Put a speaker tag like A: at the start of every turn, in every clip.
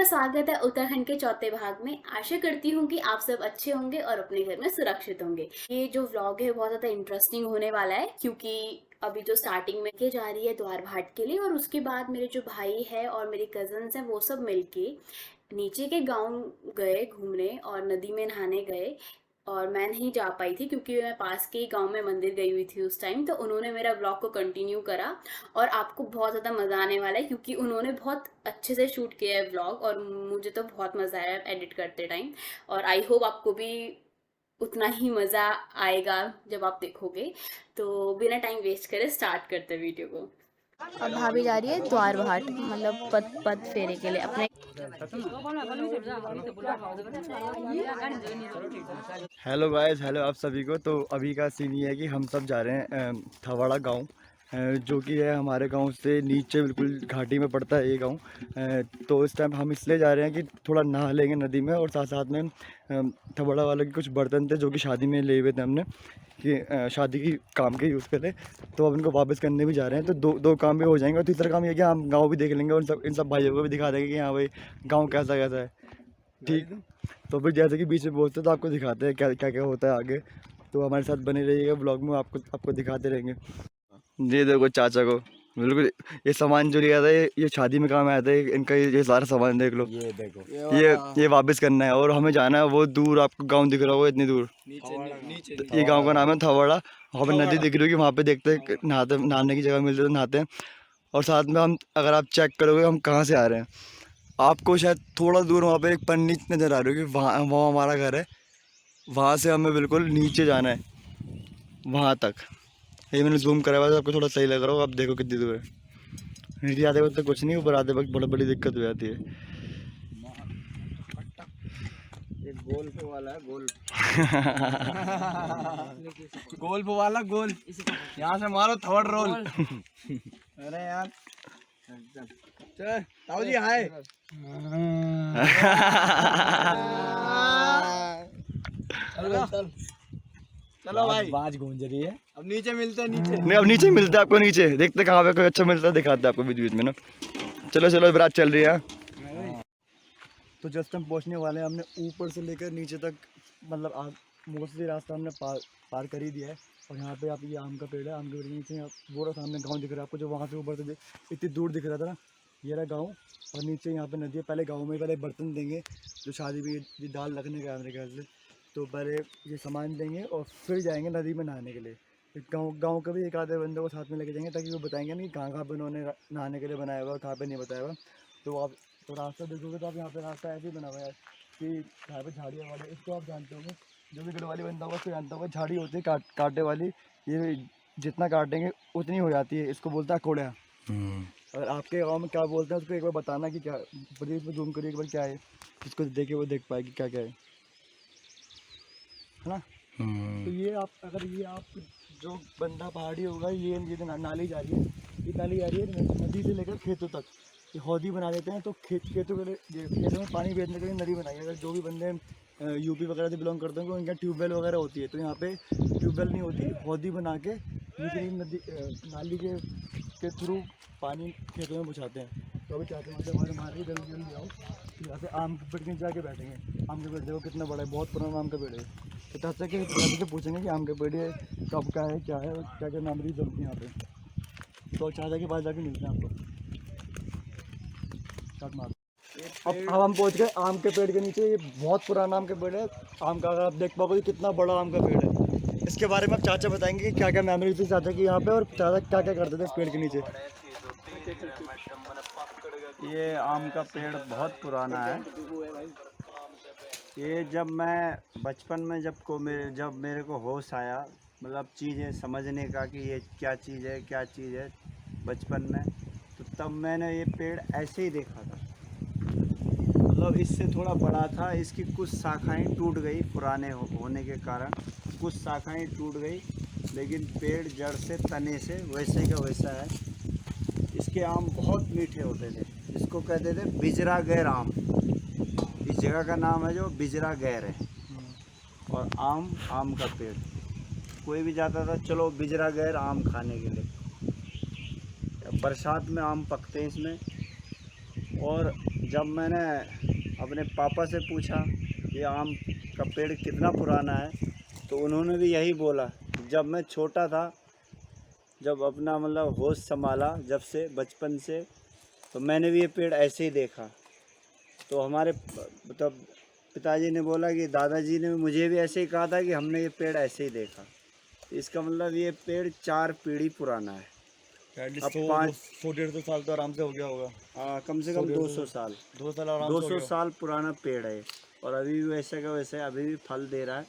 A: स्वागत है उत्तराखंड के चौथे भाग में। आशा करती हूँ कि आप सब अच्छे होंगे और अपने घर में सुरक्षित होंगे। ये जो व्लॉग है बहुत ज़्यादा इंटरेस्टिंग होने वाला है, क्योंकि अभी जो स्टार्टिंग में के जा रही है द्वार भाट के लिए, और उसके बाद मेरे जो भाई है और मेरे कजन्स हैं वो सब मिलके नीचे के गांव गए घूमने और नदी में नहाने गए। और मैं नहीं जा पाई थी क्योंकि मैं पास के ही गांव में मंदिर गई हुई थी उस टाइम, तो उन्होंने मेरा ब्लॉग को कंटिन्यू करा। और आपको बहुत ज़्यादा मज़ा आने वाला है क्योंकि उन्होंने बहुत अच्छे से शूट किया है व्लॉग, और मुझे तो बहुत मज़ा आया एडिट करते टाइम। और आई होप आपको भी उतना ही मज़ा आएगा जब आप देखोगे। तो बिना टाइम वेस्ट करे स्टार्ट करते वीडियो को। अब भाभी जा रही है द्वार भाट, मतलब पद पद फेरे के लिए अपने।
B: हेलो गाइस, हेलो आप सभी को। तो अभी का सीन ये है कि हम सब जा रहे हैं थवाड़ा गांव, जो कि है हमारे गांव से नीचे बिल्कुल घाटी में पड़ता है ये गांव। तो इस टाइम हम इसलिए जा रहे हैं कि थोड़ा नहा लेंगे नदी में, और साथ साथ में थवाड़ा वालों के कुछ बर्तन थे जो कि शादी में ले हुए थे हमने, कि शादी की काम के यूज़ करे। तो अब इनको वापस करने भी जा रहे हैं, तो दो काम भी हो जाएंगे। और तीसरा काम ये कि हम गाँव भी देख लेंगे और इन सब भाइयों को भी दिखा देंगे कि हाँ भाई गाँव कैसा कैसा है। ठीक। तो फिर जैसे कि बीच में बोलते तो आपको दिखाते हैं क्या क्या क्या होता है आगे। तो हमारे साथ बने रहिएगा ब्लॉग में, आपको दिखाते रहेंगे। ये देखो चाचा को, बिल्कुल ये सामान जो लिया था ये शादी में काम आया था। इनका ये सारा सामान देख लो, ये देखो ये वापस करना है। और हमें जाना है वो दूर, आपको गांव दिख रहा होगा इतनी दूर, नीचे ये गांव का नाम है थवाड़ा। वहाँ पे नदी दिख रही होगी, वहाँ पे देखते हैं नहाने की जगह मिलती है तो नहाते हैं। और साथ में हम, अगर आप चेक करोगे हम कहाँ से आ रहे हैं, आपको शायद थोड़ा दूर वहाँ पे एक पन्नी नज़र आ रही होगी, वहाँ वहाँ हमारा घर है। वहाँ से हमें बिल्कुल नीचे जाना है वहाँ तक। ये मैंने जूम करा हुआ है, आपको थोड़ा सही लग रहा हो। आप देखो कितनी दूर है। नीचे आते वक्त तो कुछ नहीं, ऊपर आते वक्त बड़ी बड़ी दिक्कत हो जाती है।
C: एक गोल्फ वाला है, गोल्फ गोल्फ वाला गोल, यहाँ से मारो थर्ड रोल। अरे यार चल ताऊ जी हाय। चलो भाई, बाज गूंज रही है। अब नीचे मिलते हैं, नीचे
B: नहीं अब नीचे मिलते हैं आपको, नीचे देखते कहाँ पे कोई अच्छा मिलता है, दिखाते हैं आपको बीच बीच में ना। चलो चलो बारात चल रही है। तो जस्ट हम पहुँचने वाले हैं, हमने ऊपर से लेकर नीचे तक मतलब मोस्टली रास्ता हमने पार कर ही दिया है। और यहाँ पे आप ये आम का पेड़ है, आम के पेड़ के नीचे वो रहा सामने गांव दिख रहा है आपको, जो वहाँ से ऊपर से इतनी दूर दिख रहा था ना, ये रहा गांव। और नीचे यहाँ पे नदी है। पहले गांव में पहले बर्तन देंगे, जो शादी में ये दाल रखने का है मेरे ख्याल से। तो पहले ये सामान देंगे और फिर जाएंगे नदी में नहाने के लिए। फिर गाँव के भी एक आधे बंदे को साथ में लेके जाएंगे, ताकि वो बताएंगे नहीं कहाँ कहाँ पर उन्होंने नहाने के लिए बनाया हुआ, कहाँ पर नहीं बताया हुआ। तो आप तो रास्ता देखोगे तो आप यहाँ पे रास्ता ऐसे ही बना हुआ है कि यहाँ पे झाड़ियाँ वाले, इसको आप जानते होंगे, जो भी गढ़वाली बंदा होगा उसको जानता होगा। झाड़ी होती है कांटे वाली, ये जितना काटेंगे उतनी हो जाती है, इसको बोलता है कोड़िया। और आपके गांव में क्या बोलते हैं उसको एक बार बताना कि क्या, प्लीज में जूम करिए एक बार क्या है, जिसको देखे वो देख पाए कि क्या क्या है ना। तो ये आप, अगर ये आप जो बंदा पहाड़ी होगा, ये नाली जा रही है, ये नाली जा रही है नदी से लेकर खेतों तक। ये हौदी बना देते हैं, तो खेतों के लिए, खेतों में पानी भेजने के लिए नदी बनाई है। अगर जो भी बंदे यूपी वगैरह से बिलोंग करते हैं उनके ट्यूबवेल वगैरह होती है, तो यहाँ पे ट्यूबवेल नहीं होती, हौदी बना के निचली नदी नाली के थ्रू पानी खेतों में पहुँचाते हैं। तो अभी चाहते हैं हमारे मारे जल्दी जल्दी आओ, यहाँ से आम के पेड़ के नीचे जाके बैठेंगे। आम का पेड़ देखो कितना बड़ा है, बहुत पुराना आम का पेड़ है। तो चाहते हैं कि से पूछेंगे कि आम का पेड़ है कब का है, क्या है, क्या क्या मेमोरी चलती है यहाँ पे। तो चाहते के पास जाके मिलते हैं आपको। अब हम पहुंच गए आम के पेड़ के नीचे। ये बहुत पुराना आम का पेड़ है। आम का, अगर आप देख पाओगे कितना बड़ा आम का पेड़ है। इसके बारे में आप चाचा बताएंगे कि क्या क्या मेमोरी थी चाचा की यहाँ पे, और चाचा क्या क्या करते थे इस पेड़ के नीचे।
C: ये आम का पेड़ बहुत पुराना है। ये जब मैं बचपन में जब मेरे को होश आया, मतलब चीज़ें समझने का कि ये क्या चीज़ है क्या चीज़ है बचपन में, तो तब मैंने ये पेड़ ऐसे ही देखा था। मतलब इससे थोड़ा बड़ा था, इसकी कुछ शाखाएं टूट गई पुराने होने के कारण, कुछ शाखाएं टूट गई, लेकिन पेड़ जड़ से तने से वैसे का वैसा है। इसके आम बहुत मीठे होते थे, इसको कहते थे बिजरा गैर आम। इस जगह का नाम है जो बिजरा गैर है। और आम का पेड़, कोई भी जाता था चलो बिजरा गैर आम खाने के लिए। बरसात में आम पकते हैं इसमें, और जब मैंने अपने पापा से पूछा ये आम का पेड़ कितना पुराना है, तो उन्होंने भी यही बोला। जब मैं छोटा था, जब अपना मतलब होश संभाला, जब से बचपन से, तो मैंने भी ये पेड़ ऐसे ही देखा। तो हमारे मतलब पिताजी ने बोला कि दादाजी ने मुझे भी ऐसे ही कहा था कि हमने ये पेड़ ऐसे ही देखा। इसका मतलब ये पेड़ 4 पीढ़ी पुराना है। अब
B: 100-150 साल तो आराम से हो गया होगा।
C: कम से कम 200 साल
B: 200 साल आराम से
C: 200 साल पुराना पेड़ है। और अभी भी वैसे का वैसे अभी भी फल दे रहा है।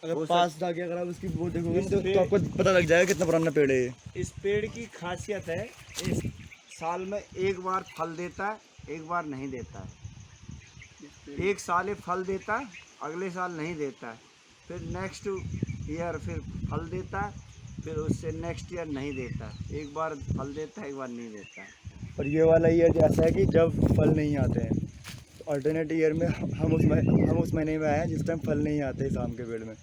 B: अगर पास जाके अगर आप उसकी वो देखोगे तो आपको पता लग जाएगा कितना पुराना पेड़ है ये।
C: इस पेड़ की खासियत है, इस साल में एक बार फल देता है, एक बार नहीं देता है। एक साल ये फल देता है, अगले साल नहीं देता है, फिर नेक्स्ट ईयर फिर फल देता है, फिर उससे नेक्स्ट ईयर नहीं देता है। एक बार फल देता है, एक बार नहीं देता है।
B: और ये वाला ईयर ऐसा है कि जब फल नहीं आते हैं, अल्टरनेट ईयर में हम उस महीने में आए हैं जिस टाइम फल नहीं आते इस आम के पेड़ में।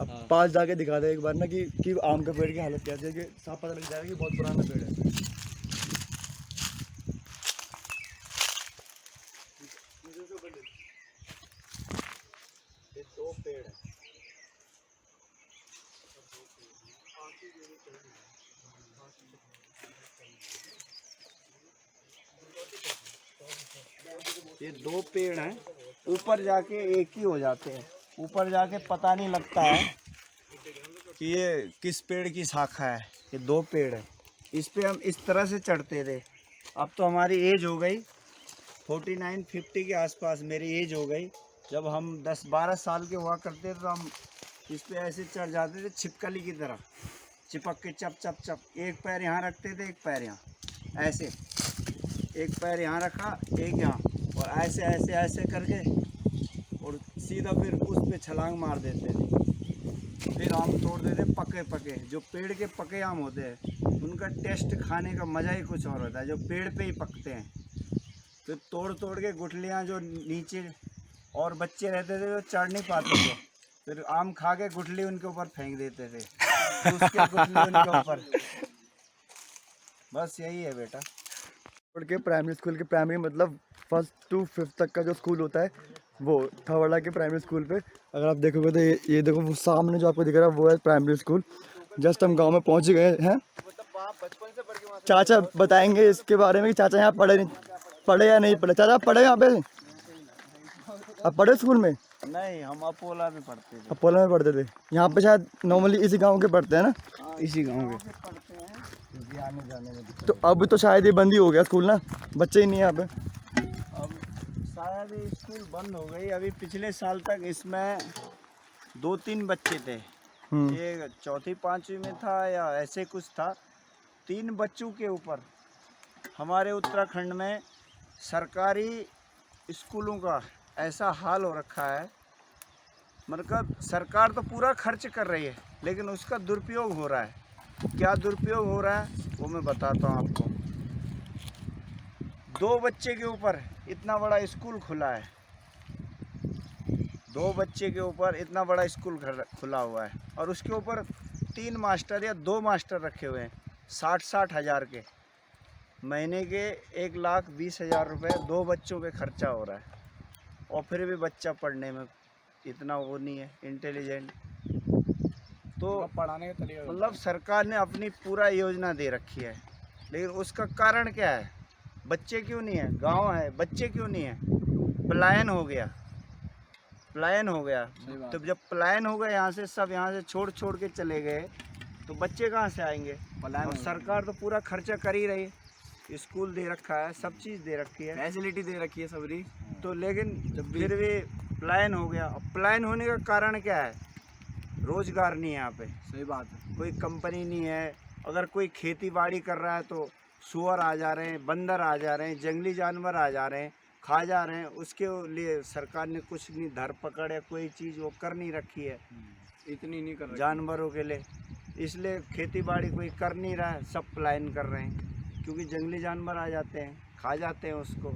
B: अब पास जाके दिखा दे एक बार ना कि आम के पेड़ की हालत कैसी है, कि साफ पता लग जाएगा कि बहुत पुराना पेड़ है।
C: ये 2 पेड़ हैं। ये 2 पेड़ हैं, ऊपर जाके एक ही हो जाते हैं। ऊपर जाके पता नहीं लगता है कि ये किस पेड़ की शाखा है। ये 2 पेड़ हैं, इस पे हम इस तरह से चढ़ते थे। अब तो हमारी एज हो गई 49-50 के आसपास मेरी एज हो गई। जब हम 10-12 साल के हुआ करते थे तो हम इस पे ऐसे चढ़ जाते थे छिपकली की तरह, चिपक के चप चप चप। एक पैर यहाँ रखते थे, एक पैर यहाँ, ऐसे एक पैर यहाँ रखा, एक यहाँ, और ऐसे ऐसे ऐसे करके और सीधा फिर उस पे छलांग मार देते थे। फिर आम तोड़ते थे पके पके। जो पेड़ के पके आम होते हैं उनका टेस्ट खाने का मज़ा ही कुछ और होता है, जो पेड़ पे ही पकते हैं। फिर तोड़ तोड़ के गुठलियाँ जो नीचे और बच्चे रहते थे जो चढ़ नहीं पाते थे, फिर आम खा के गुठली उनके ऊपर फेंक देते थे, उसके गुठली उनके ऊपर। बस यही है बेटा।
B: के प्राइमरी स्कूल के प्राइमरी मतलब 1st to 5th तक का जो स्कूल होता है वो थवाड़ा के प्राइमरी स्कूल पे। अगर आप देखोगे तो ये देखो वो सामने जो आपको दिख रहा है वो है प्राइमरी स्कूल। जस्ट हम गांव में पहुंच गए हैं। चाचा बताएंगे इसके बारे में कि चाचा यहाँ पढ़े या नहीं पढ़े। चाचा आप पढ़े यहाँ पे? आप पढ़े स्कूल में?
C: नहीं, हम अपोला में पढ़ते थे।
B: अपोला में पढ़ते थे। यहाँ पे शायद नॉर्मली इसी गाँव के पढ़ते हैं ना?
C: इसी गाँव के पढ़ते हैं।
B: आने जाने में तो अब तो शायद ये बंद ही हो गया स्कूल ना, बच्चे ही नहीं है यहाँ पे।
C: अब शायद ये स्कूल बंद हो गई। अभी पिछले साल तक इसमें 2-3 बच्चे थे। ये 4th-5वीं में था या ऐसे कुछ था। 3 बच्चों के ऊपर हमारे उत्तराखंड में सरकारी स्कूलों का ऐसा हाल हो रखा है। मतलब सरकार तो पूरा खर्च कर रही है लेकिन उसका दुरुपयोग हो रहा है। क्या दुरुपयोग हो रहा है वो मैं बताता हूँ आपको। 2 बच्चे के ऊपर इतना बड़ा स्कूल खुला है। 2 बच्चे के ऊपर इतना बड़ा स्कूल खुला हुआ है और उसके ऊपर 3 मास्टर या 2 मास्टर रखे हुए हैं। 60-60 हज़ार के महीने के 1,20,000 रुपये 2 बच्चों पे खर्चा हो रहा है। और फिर भी बच्चा पढ़ने में इतना वो नहीं है इंटेलिजेंट। तो पढ़ाने का तरीका मतलब सरकार ने अपनी पूरा योजना दे रखी है, लेकिन उसका कारण क्या है? बच्चे क्यों नहीं है? गांव है, बच्चे क्यों नहीं है? पलायन हो गया, पलायन हो गया। तो जब पलायन हो गया यहाँ से, सब यहाँ से छोड़ छोड़ के चले गए, तो बच्चे कहाँ से आएंगे? और सरकार तो पूरा खर्चा कर ही रही है। स्कूल दे रखा है, सब चीज़ दे रखी है, फैसिलिटी दे रखी है सबरी। तो लेकिन फिर भी पलायन हो गया। और पलायन होने का कारण क्या है? रोजगार नहीं है यहाँ पे। सही बात है। कोई कंपनी नहीं है। अगर कोई खेती बाड़ी कर रहा है तो सुअर आ जा रहे हैं, बंदर आ जा रहे हैं, जंगली जानवर आ जा रहे हैं, खा जा रहे हैं। उसके लिए सरकार ने कुछ नहीं धर पकड़ या कोई चीज़ वो कर नहीं रखी है, इतनी नहीं कर रही जानवरों के लिए। इसलिए खेती बाड़ी कोई कर नहीं रहा है, सब पलायन कर रहे हैं क्योंकि जंगली जानवर आ जाते हैं, खा जाते हैं उसको।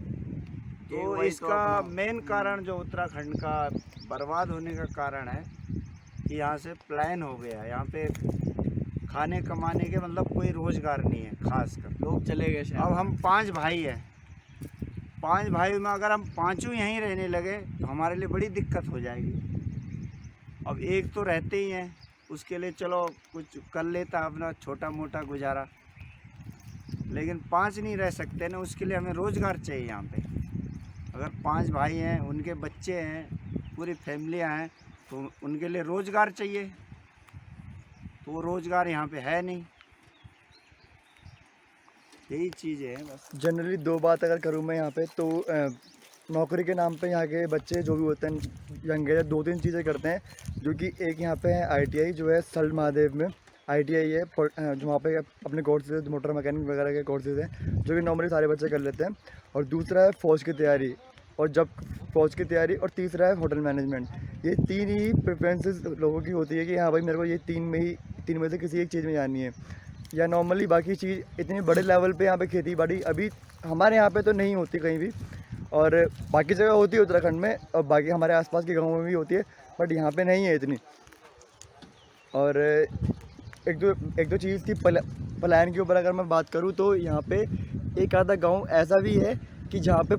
C: तो इसका मेन कारण जो उत्तराखंड का बर्बाद होने का कारण है कि यहाँ से पलायन हो गया। यहाँ पे खाने कमाने के मतलब कोई रोजगार नहीं है, खासकर लोग चले गए। अब हम 5 भाई हैं, 5 भाई में अगर हम पांचों यहीं रहने लगे तो हमारे लिए बड़ी दिक्कत हो जाएगी। अब एक तो रहते ही हैं, उसके लिए चलो कुछ कर लेता अपना छोटा मोटा गुजारा, लेकिन 5 नहीं रह सकते ना, उसके लिए हमें रोज़गार चाहिए यहाँ पे। अगर 5 भाई हैं, उनके बच्चे हैं, पूरी फैमिलियाँ हैं, तो उनके लिए रोज़गार चाहिए, तो वो रोज़गार यहाँ पे है नहीं। यही चीज़ है बस।
B: जनरली 2 बात अगर करूँ मैं यहाँ पे तो नौकरी के नाम पे यहाँ के बच्चे जो भी होते हैं यंग एज 2-3 चीज़ें करते हैं, जो कि एक यहाँ पे है ITI जो है सल्ट महादेव में ITI है जो वहाँ पे अपने कोर्सेज मोटर मैकेनिक वगैरह के कोर्सेज हैं जो कि नॉर्मली सारे बच्चे कर लेते हैं। और दूसरा है फ़ौज की तैयारी, और जब फ़ौज की तैयारी, और तीसरा है होटल मैनेजमेंट। ये 3 ही प्रेफरेंसेस लोगों की होती है कि हाँ भाई मेरे को ये 3 में से किसी एक चीज़ में जानी है। या नॉर्मली बाकी चीज़ इतने बड़े लेवल पे यहाँ पे खेती बाड़ी अभी हमारे यहाँ पे तो नहीं होती कहीं भी, और बाकी जगह होती है उत्तराखंड में, और बाकी हमारे आसपास के गाँव में भी होती है, बट यहाँ पे नहीं है इतनी। और एक दो चीज़ की पलायन के ऊपर अगर मैं बात करूँ तो यहाँ पे एक आधा गांव ऐसा भी है कि जहाँ पे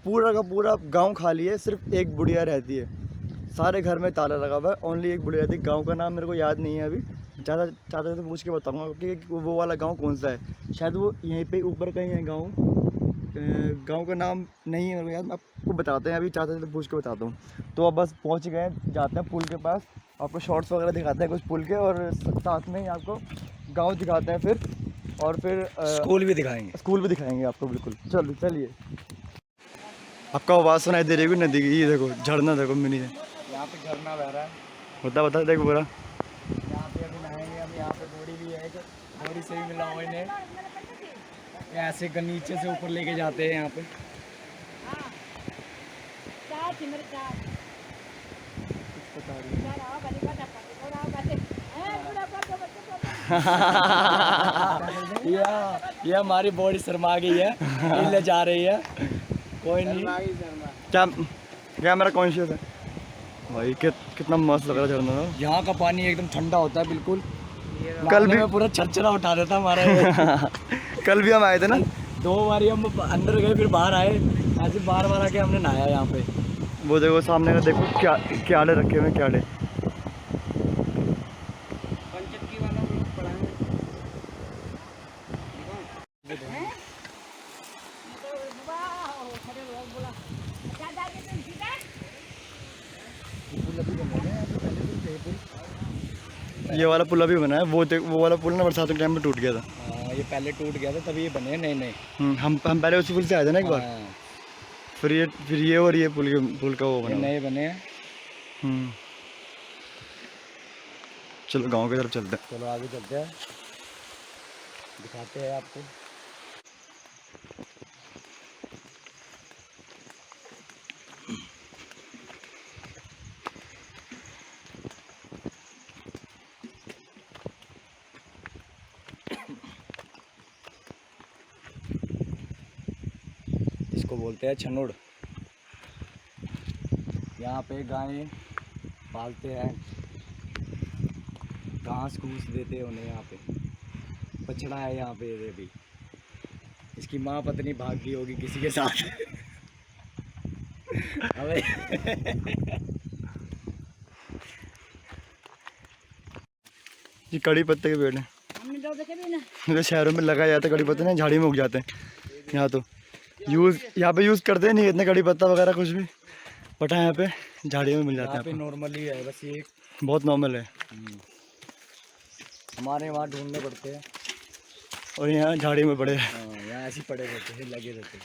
B: पूरा का पूरा गांव खाली है, सिर्फ एक बुढ़िया रहती है, सारे घर में ताला लगा हुआ है, ओनली एक बुढ़िया रहती है। गाँव का नाम मेरे को याद नहीं है अभी, ज़्यादा तो पूछ के बताऊँगा कि वो वाला गाँव कौन सा है, शायद वो यहीं पे ऊपर कहीं है गाँव। गाँव का नाम नहीं है मेरे को याद, आपको बताते हैं, अभी चाहते तो पूछ के बताता हूँ। तो अब बस पहुँच गए, जाते हैं पुल के पास, आपको शॉर्ट्स वगैरह दिखाते हैं कुछ पुल के, और साथ में ही आपको गांव दिखाते हैं फिर, और फिर स्कूल भी दिखाएंगे आपको, बिल्कुल। चलिए आपको आवाज़ सुनाई दे रही है नदी की, ये देखो झरना, देखो मिनी है
C: यहाँ पे झरना बह रहा है।
B: बता देखो पूरा।
D: यहाँ पे अभी नहाएंगे हम। यहाँ पे बोरी भी है, बोरी से भी मिला हुआ इन्हें, ऐसे नीचे से ऊपर लेके जाते हैं यहाँ पे। ये हमारी बॉडी शर्मा गई है, ले जा रही है, कोई नहीं।
B: क्या मेरा कॉन्शियस है भाई, कितना मस्त लग रहा है झरना।
D: यहाँ का पानी एकदम ठंडा होता है बिल्कुल,
B: कल भी
D: पूरा छरछरा उठा देता हमारा ये।
B: कल भी हम आए थे ना,
D: 2 बारी हम अंदर गए फिर बाहर आए, ऐसे बार आके हमने नहाया यहाँ पे।
B: वो देखो सामने का, देखो क्याड़े रखे हुए, क्याड़े। ये वाला पुल अभी बना है, वो वाला पुल ना बरसात के टाइम में टूट गया था।
D: ये पहले टूट गया था तभी ये बने नए।
B: हम पहले उसी पुल से आए थे ना एक बार। फिर ये और ये पुल का वो बना,
D: नए बने हैं।
B: चलो गांव की तरफ चलते हैं।
D: चलो आगे चलते हैं, दिखाते हैं आपको। इसको बोलते हैं छनोड़। यहाँ पे गायें पालते हैं, घास फूस देते हैं उन्हें। यहाँ पे बछड़ा है यहाँ पे, ये भी इसकी माँ पत्नी भाग गई होगी किसी के साथ। अबे
B: ये कड़ी पत्ते के पेड़ हैं, मेरे शहरों में लगाया जाता है कड़ी पत्ते ना, झाड़ी में उग जाते हैं। यहाँ तो यहाँ पे यूज़ करते नहीं इतने कड़ी पत्ता वगैरह कुछ भी, बट यहाँ पे झाड़ियों में मिल जाता है।
D: नॉर्मली है बस, ये
B: बहुत नॉर्मल है।
D: हमारे वहाँ ढूंढने पड़ते हैं,
B: और यहाँ झाड़ी में पड़े हैं।
D: यहाँ ऐसे पड़े रहते हैं, लगे रहते हैं।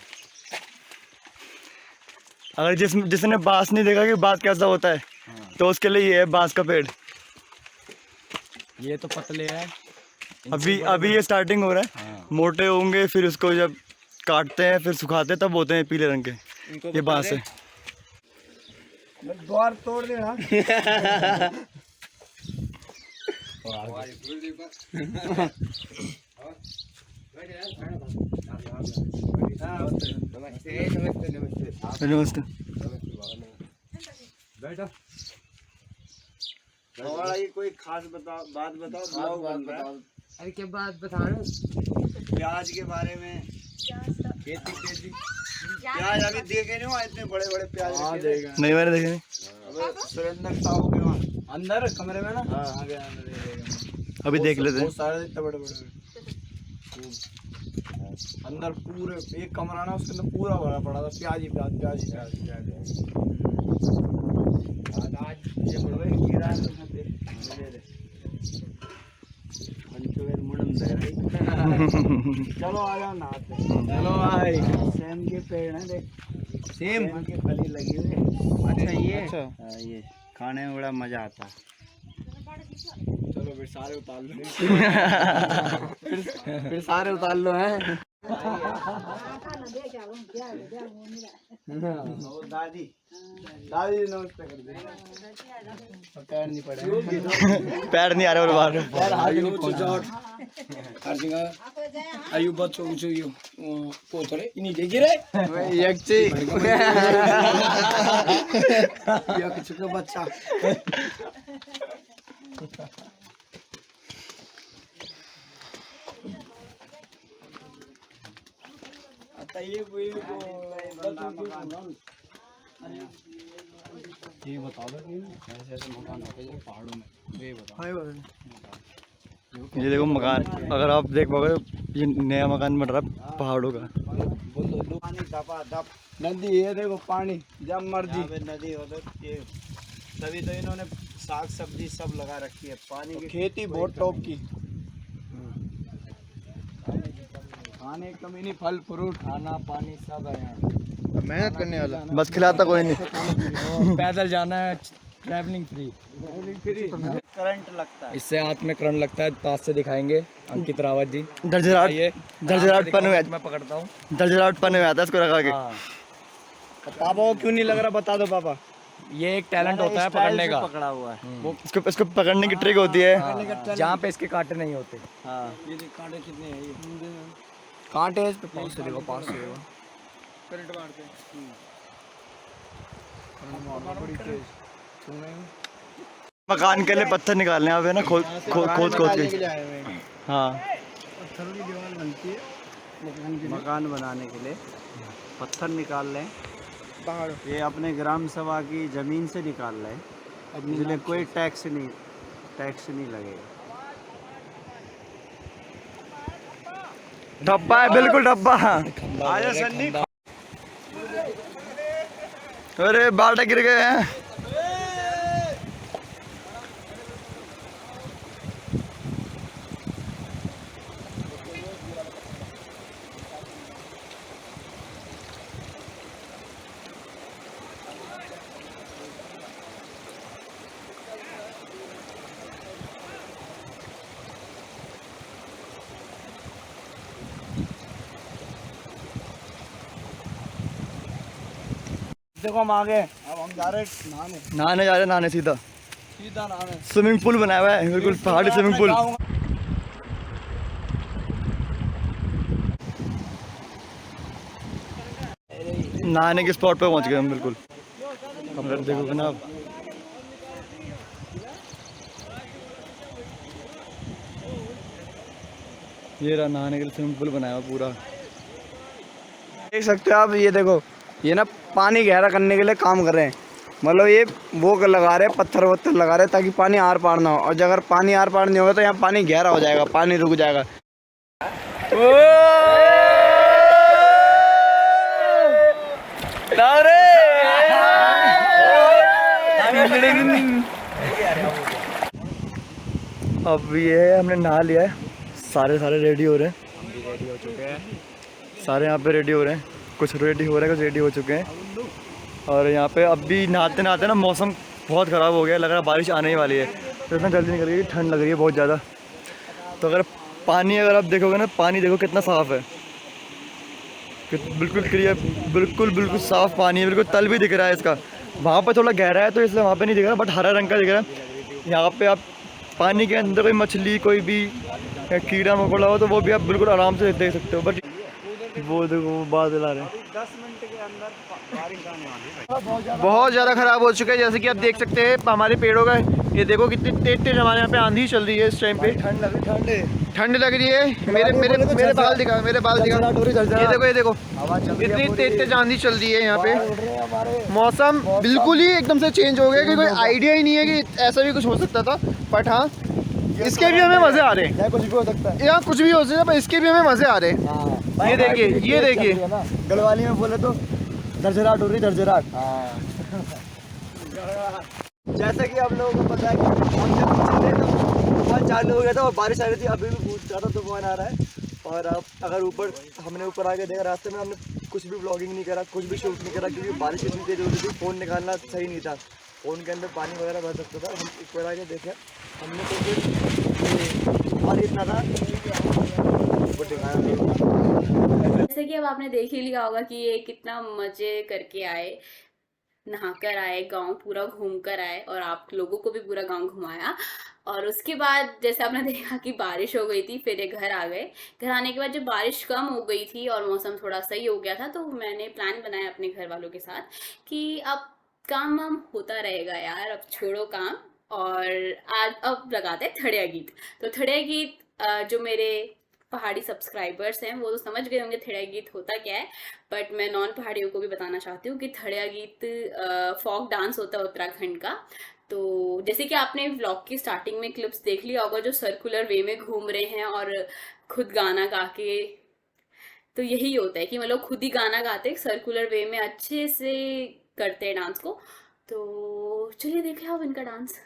B: अगर जिसने बांस नहीं देखा कि बांस कैसा होता है, तो उसके लिए ये है बांस का पेड़।
D: ये तो पतले हैं,
B: अभी ये स्टार्टिंग हो रहा है। मोटे होंगे, फिर उसको जब काटते हैं फिर सुखाते हैं तब होते हैं पीले रंग के। ये बांस है।
C: द्वार तोड़ देना।
B: नमस्ते।
C: बैठो। हमारा ये कोई खास बात बताओ, ब्लॉग बन रहा है।
D: अरे क्या बात बता रहे हो?
C: प्याज के बारे में, खेती प्याज अभी देखे नहीं हो इतने बड़े बड़े प्याज
D: हाँ
C: रखे थे।
D: देगा
B: नहीं मैंने देखे नहीं।
C: सुरेंद्र साहू के वहाँ
D: अंदर कमरे में ना
C: हाँ।
D: आगे अंदर देखेगा
B: अभी देख लेते हैं।
D: बहुत सारे इतने बड़े बड़े अंदर पूरे एक कमरा ना उसके अंदर पूरा भरा पड़ा था प्याज ही प्याज प्याज ही प्याज आज ये बड़े कीड़ा है तो
C: पंचवेल मुंडम दे रही। चलो आ जाओ नहाते।
D: चलो भाई
C: सेम के पेड़ हैं देख,
D: सेम
C: सेम के फली लगी हुई है।
D: अच्छा ये
C: हाँ, ये खाने में बड़ा मजा आता है।
D: चलो फिर सारे उतार लो फिर सारे उतार लो हैं
C: दादी
D: दादी नमस्ते कर दे पैर नहीं पड़े
B: पैर नहीं आ रहे और बाहर
D: पैर हाथ नहीं पड़े आयु बच्चों ऊंचो यो पोतरे इन्हीं के गिरे एक ची या कुछ का बच्चा आता ये बता दो ऐसे ऐसे मकान होते हैं पहाड़ों में ये बताओ
B: ये देखो मकान, अगर आप देख पाओगे ये नया मकान बन रहा है पहाड़ों का।
C: बोल दो पानी दबा दब
D: नदी ये देखो पानी जब मर्जी
C: यहाँ पे नदी उधर ये तभी तो इन्होंने साग सब्जी सब लगा रखी है। पानी की
D: खेती बहुत टॉप की खाने की कमी नहीं फल फ्रूट खाना पानी सब है यहाँ
C: मेहनत करने वाला
B: बस खिलाता कोई नहीं।
D: पैदल जाना है ट्रैवलिंग फ्री
C: करंट लगता है।
D: इससे हाथ में करंट लगता है पास से दिखाएंगे अंकित रावत जी
B: झरझराहट
D: ये
B: झरझराहटपन में
D: मैं पकड़ता हूँ
B: झरझराहटपन में आता है इसको लगा के।
D: हाँ पापा को क्यों नहीं लग रहा बता दो पापा ये एक टैलेंट होता है पकड़ने का
C: पकड़ा हुआ है।
D: वो
B: इसको पकड़ने की ट्रिक होती है।
D: हाँ, जहाँ पे इसके कांटे नहीं होते
C: हाँ
D: ये कांटे कितने हैं ये कांटे इस पे पास से देखो पास से देखो करंट मारते
B: मकान के लिए पत्थर निकालने आप है ना, खोद खोद के। हाँ
D: पत्थरों की दीवार बनती है
C: मकान बनाने के लिए पत्थर निकाल लें।
D: पहाड़
C: ये अपने ग्राम सभा की जमीन से निकाल लें, इसलिए कोई टैक्स नहीं लगेगा।
B: डब्बा है, बिल्कुल डब्बा।
C: आजा सन्नी।
B: अरे बाटा गिर गए हैं।
D: देखो हम आ गए अब हम जा रहे नहाने
B: नहाने जा रहे, नहाने सीधा
D: नहाने
B: स्विमिंग पूल बनाया हुआ है, बिल्कुल पहाड़ी स्विमिंग पूल। नहाने के स्पॉट पे पहुंच गए हम बिल्कुल। अगर देखोगे ना आप, ये रहा नहाने के लिए स्विमिंग पूल बनाया हुआ पूरा।
D: देख सकते हो आप, ये देखो ये ना पानी गहरा करने के लिए काम कर रहे हैं। मतलब ये वो लगा रहे हैं, पत्थर वत्थर लगा रहे हैं ताकि पानी आर पार ना हो, और अगर पानी आर पार नहीं होगा तो यहाँ पानी गहरा हो जाएगा, पानी रुक जाएगा।
B: अब ये है, हमने नहा लिया है, सारे रेडी हो रहे हैं।
D: रेडी हो चुके हैं
B: सारे यहाँ पे रेडी हो रहे हैं, कुछ रेडी हो रहे हैं, कुछ रेडी हो चुके हैं। और यहाँ पे अभी नहाते नहाते ना मौसम बहुत ख़राब हो गया, लग रहा है बारिश आने ही वाली है, तो इतना जल्दी निकल गई, ठंड लग रही है बहुत ज़्यादा। तो अगर पानी अगर आप देखोगे ना, पानी देखो कितना साफ़ है, बिल्कुल क्लियर, बिल्कुल साफ़ पानी है, बिल्कुल तल भी दिख रहा है इसका। वहाँ पर थोड़ा गहरा है तो इसलिए वहाँ पे नहीं दिख रहा, बट हरा रंग का दिख रहा है। यहाँ पे आप पानी के अंदर कोई मछली, कोई भी कीड़ा मकोड़ा हो तो वो भी आप बिल्कुल आराम से देख सकते हो। बट वो देखो वो बादल आ रहे हैं।
C: 10 मिनट के अंदर बारिश आने वाली है।
E: बहुत ज़्यादा ख़राब हो चुका है, जैसे कि आप देख सकते हैं हमारे पेड़ों का ये देखो कितनी तेज हमारे यहाँ पे आंधी चल रही है इस टाइम पे।
B: ठंड लग रही, ठंड है।
E: ठंड लग रही है। मेरे बाल दिखा, मेरे बाल दिखा। ये देखो इतनी तेज आंधी चल रही है यहाँ पे। मौसम बिल्कुल ही एकदम से चेंज हो गया कि कोई आइडिया ही नहीं है कि ऐसा भी कुछ हो सकता था। बट हाँ, इसके भी हमें मजे आ रहे हैं।
B: कुछ भी हो सकता है,
E: यहाँ कुछ भी हो सकता है, पर इसके भी हमें मजे आ रहे हैं। ये देखिए
B: गढ़वाली में बोले तो झरझराहट हो रही, झरझराहट। जैसा कि आप लोगों को पता है कि हम जब चल रहे थे तूफान चालू हो गया था और बारिश आ रही थी। अभी भी बहुत ज़्यादा तूफान आ रहा है। और अब अगर हमने ऊपर आके देखा, रास्ते में हमने कुछ भी ब्लॉगिंग नहीं करा, कुछ भी शूट नहीं करा, क्योंकि बारिश इतनी तेज हो रही थी। फ़ोन निकालना सही नहीं था, फ़ोन के अंदर पानी वगैरह भर सकता था। हम ऊपर आके देखे, हमने तो फिर तूफान इतना था वो दिखाया।
A: जैसे कि अब आपने देख ही लिया होगा कि ये कितना मजे करके आए, नहाकर आए, गांव पूरा घूम कर आए और आप लोगों को भी पूरा गांव घुमाया। और उसके बाद जैसे आपने देखा कि बारिश हो गई थी, फिर ये घर आ गए। घर आने के बाद जब बारिश कम हो गई थी और मौसम थोड़ा सही हो गया था, तो मैंने प्लान बनाया अपने घर वालों के साथ कि अब काम वाम होता रहेगा यार, अब छोड़ो काम और आज अब लगाते हैं थड़िया गीत। तो थड़िया गीत जो मेरे पहाड़ी सब्सक्राइबर्स हैं वो तो समझ गए होंगे थड़िया गीत होता क्या है, बट मैं नॉन पहाड़ियों को भी बताना चाहती हूँ कि थड़िया गीत फोक डांस होता है उत्तराखंड का। तो जैसे कि आपने व्लॉग की स्टार्टिंग में क्लिप्स देख लिया होगा, जो सर्कुलर वे में घूम रहे हैं और खुद गाना गा के, तो यही होता है कि मतलब खुद ही गाना गाते हैं सर्कुलर वे में, अच्छे से करते हैं डांस को। तो चलिए देख लो अब इनका डांस।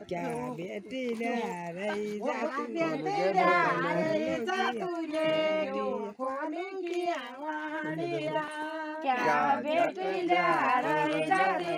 F: क्या बेटी रही जाती